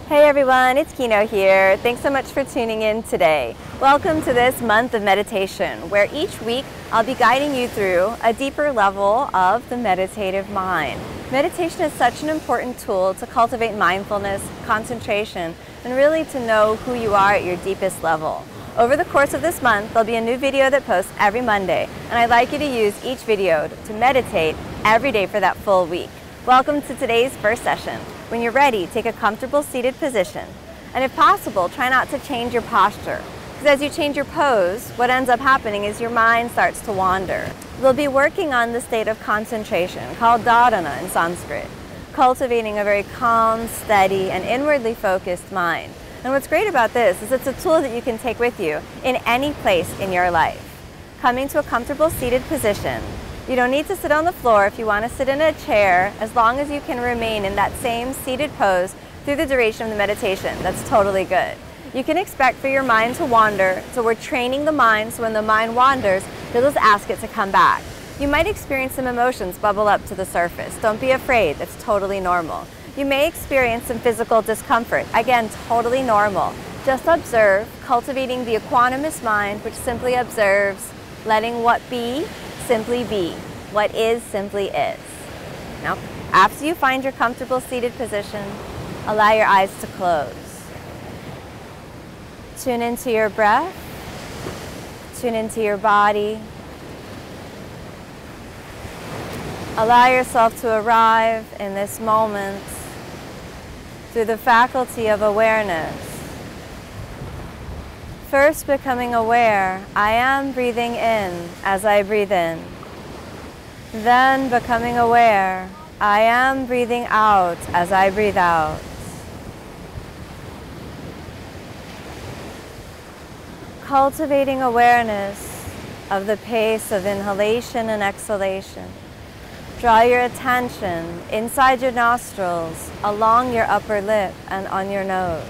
Hey everyone, it's Kino here. Thanks so much for tuning in today. Welcome to this month of meditation, where each week I'll be guiding you through a deeper level of the meditative mind. Meditation is such an important tool to cultivate mindfulness, concentration, and really to know who you are at your deepest level. Over the course of this month, there'll be a new video that posts every Monday, and I'd like you to use each video to meditate every day for that full week. Welcome to today's first session. When you're ready, take a comfortable seated position. And if possible, try not to change your posture. Because as you change your pose, what ends up happening is your mind starts to wander. We'll be working on the state of concentration, called dharana in Sanskrit, cultivating a very calm, steady, and inwardly focused mind. And what's great about this is it's a tool that you can take with you in any place in your life. Coming to a comfortable seated position. You don't need to sit on the floor if you want to sit in a chair, as long as you can remain in that same seated pose through the duration of the meditation. That's totally good. You can expect for your mind to wander, so we're training the mind so when the mind wanders, you'll just ask it to come back. You might experience some emotions bubble up to the surface. Don't be afraid, that's totally normal. You may experience some physical discomfort. Again, totally normal. Just observe, cultivating the equanimous mind, which simply observes, letting what be simply be. What is simply is. Now, after you find your comfortable seated position, allow your eyes to close. Tune into your breath. Tune into your body. Allow yourself to arrive in this moment through the faculty of awareness. First, becoming aware, I am breathing in as I breathe in. Then, becoming aware, I am breathing out as I breathe out. Cultivating awareness of the pace of inhalation and exhalation. Draw your attention inside your nostrils, along your upper lip, and on your nose.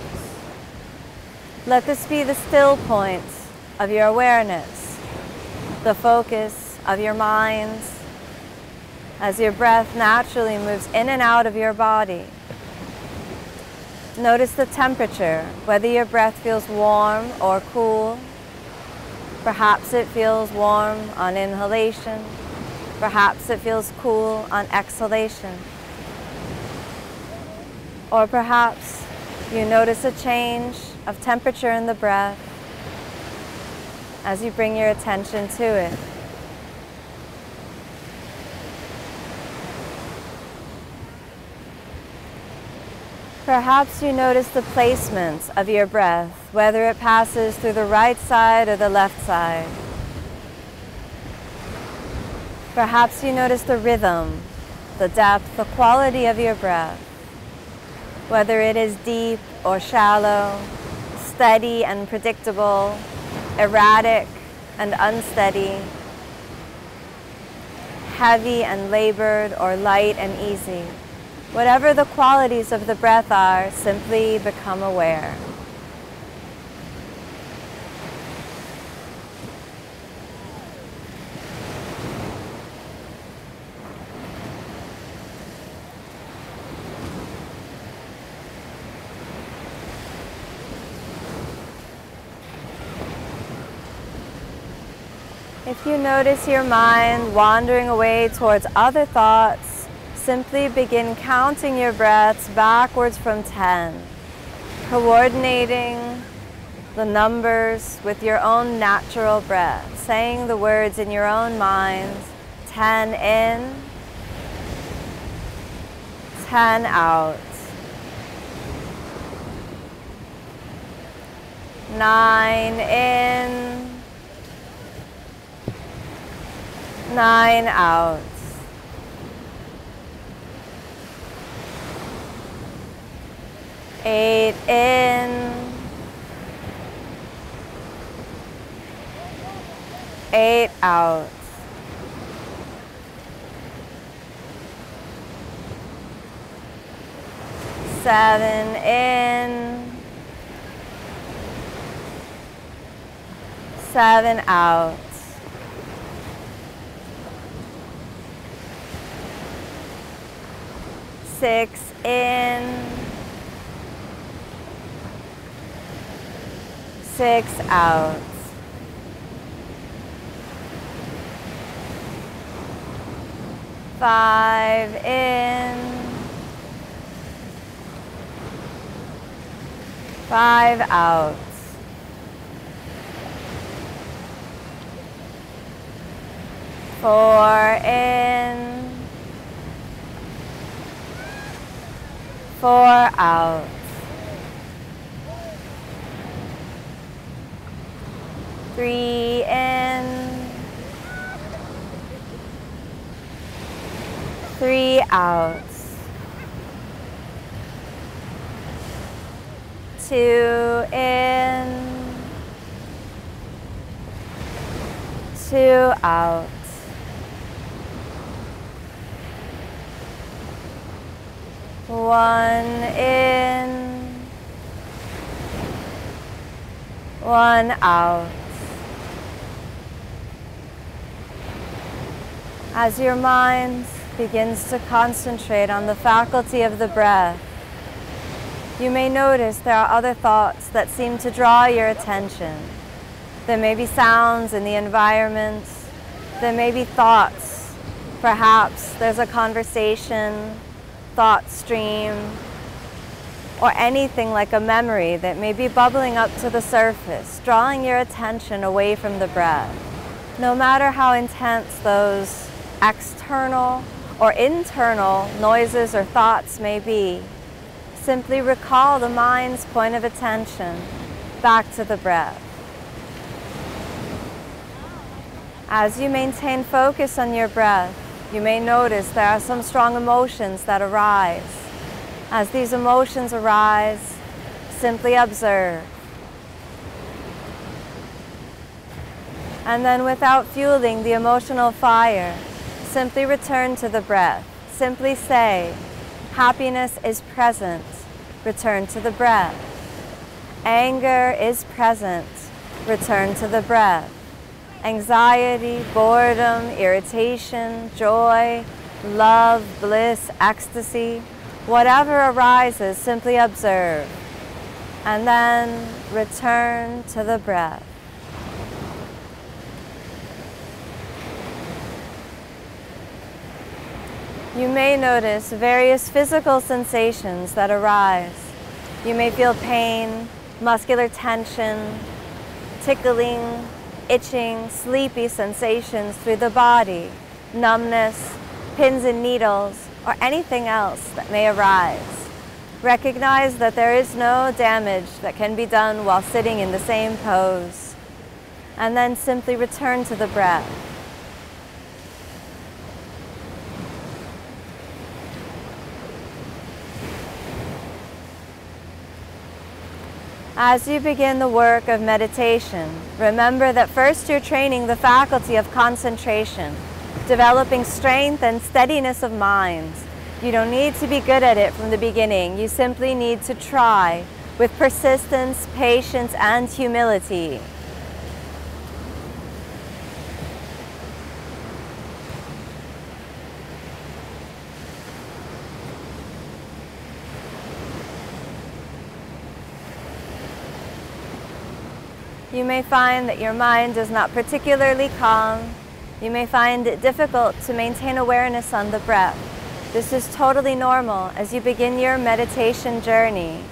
Let this be the still point of your awareness, the focus of your mind, as your breath naturally moves in and out of your body. Notice the temperature, whether your breath feels warm or cool. Perhaps it feels warm on inhalation. Perhaps it feels cool on exhalation. Or perhaps you notice a change of temperature in the breath as you bring your attention to it. Perhaps you notice the placement of your breath, whether it passes through the right side or the left side. Perhaps you notice the rhythm, the depth, the quality of your breath, whether it is deep or shallow, steady and predictable, erratic and unsteady, heavy and labored, or light and easy. Whatever the qualities of the breath are, simply become aware. If you notice your mind wandering away towards other thoughts, simply begin counting your breaths backwards from 10, coordinating the numbers with your own natural breath, saying the words in your own mind, 10 in, 10 out, 9 in, 9 out. 8 in, 8 out. 7 in, 7 out. 6 in, 6 out. Five in. 5 out. 4 in. 4 out. 3 in. 3 out. 2 in. 2 out. 1 in. 1 out. As your mind begins to concentrate on the faculty of the breath, you may notice there are other thoughts that seem to draw your attention. There may be sounds in the environment. There may be thoughts. Perhaps there's a conversation, thought stream, or anything like a memory that may be bubbling up to the surface, drawing your attention away from the breath. No matter how intense those external or internal noises or thoughts may be, simply recall the mind's point of attention back to the breath. As you maintain focus on your breath, you may notice there are some strong emotions that arise. As these emotions arise, simply observe. And then, without fueling the emotional fire, simply return to the breath. Simply say, happiness is present. Return to the breath. Anger is present. Return to the breath. Anxiety, boredom, irritation, joy, love, bliss, ecstasy, whatever arises, simply observe. And then return to the breath. You may notice various physical sensations that arise. You may feel pain, muscular tension, tickling, itching, sleepy sensations through the body, numbness, pins and needles, or anything else that may arise. Recognize that there is no damage that can be done while sitting in the same pose. And then simply return to the breath. As you begin the work of meditation, remember that first you're training the faculty of concentration, developing strength and steadiness of mind. You don't need to be good at it from the beginning. You simply need to try with persistence, patience, and humility. You may find that your mind is not particularly calm. You may find it difficult to maintain awareness on the breath. This is totally normal as you begin your meditation journey.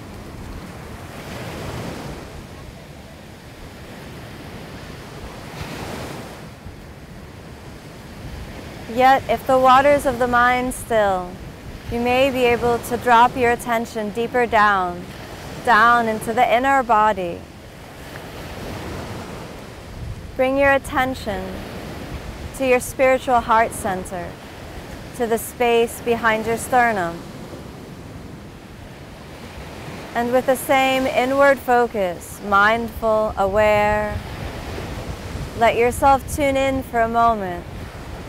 Yet, if the waters of the mind still, you may be able to drop your attention deeper down into the inner body. Bring your attention to your spiritual heart center, to the space behind your sternum. And with the same inward focus, mindful, aware, let yourself tune in for a moment,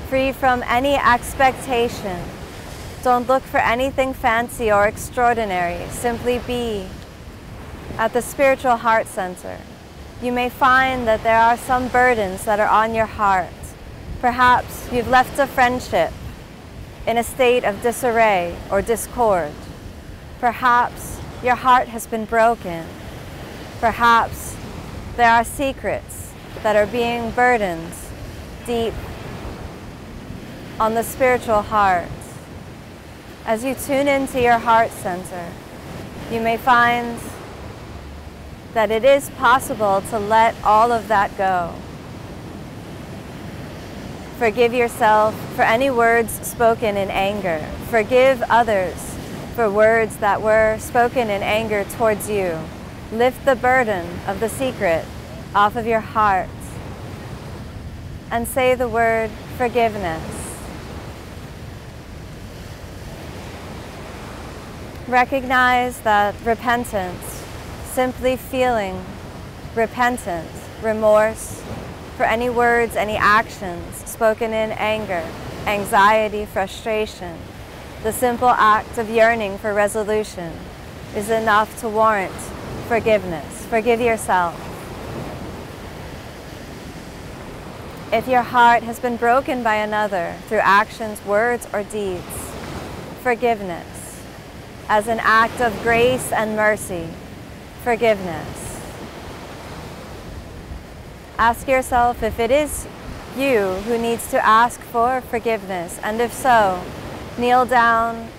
free from any expectation. Don't look for anything fancy or extraordinary. Simply be at the spiritual heart center. You may find that there are some burdens that are on your heart. Perhaps you've left a friendship in a state of disarray or discord. Perhaps your heart has been broken. Perhaps There are secrets that are being burdened deep on the spiritual heart. As you tune into your heart center, you may find that it is possible to let all of that go. Forgive yourself for any words spoken in anger. Forgive others for words that were spoken in anger towards you. Lift the burden of the secret off of your heart and say the word forgiveness. Recognize that repentance, simply feeling repentant, remorse for any words, any actions spoken in anger, anxiety, frustration, the simple act of yearning for resolution is enough to warrant forgiveness. Forgive yourself. If your heart has been broken by another through actions, words, or deeds, forgiveness. As an act of grace and mercy, forgiveness. Ask yourself if it is you who needs to ask for forgiveness, and if so, kneel down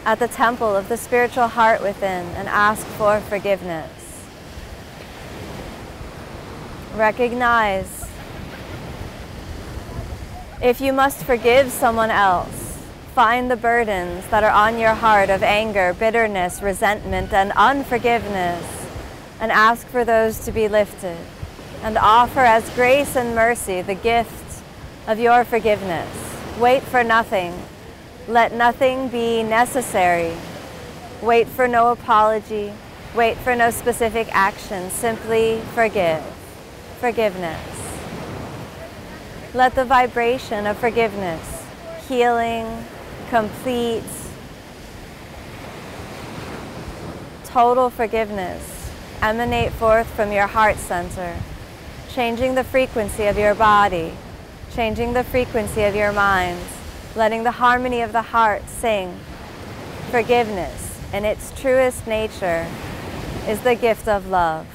at the temple of the spiritual heart within and ask for forgiveness. Recognize if you must forgive someone else, find the burdens that are on your heart of anger, bitterness, resentment, and unforgiveness, and ask for those to be lifted, and offer as grace and mercy the gift of your forgiveness. Wait for nothing. Let nothing be necessary. Wait for no apology. Wait for no specific action. Simply forgive. Forgiveness. Let the vibration of forgiveness, healing, complete, total forgiveness emanate forth from your heart center, changing the frequency of your body, changing the frequency of your mind, letting the harmony of the heart sing. Forgiveness, in its truest nature, is the gift of love.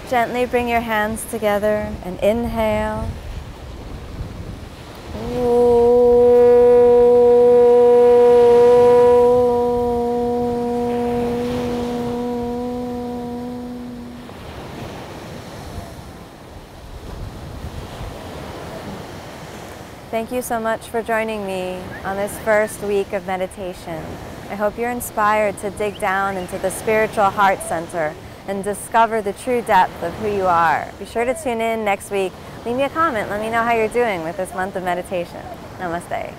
Gently bring your hands together and inhale. Thank you so much for joining me on this first week of meditation. I hope you're inspired to dig down into the spiritual heart center and discover the true depth of who you are. Be sure to tune in next week. Leave me a comment. Let me know how you're doing with this month of meditation. Namaste.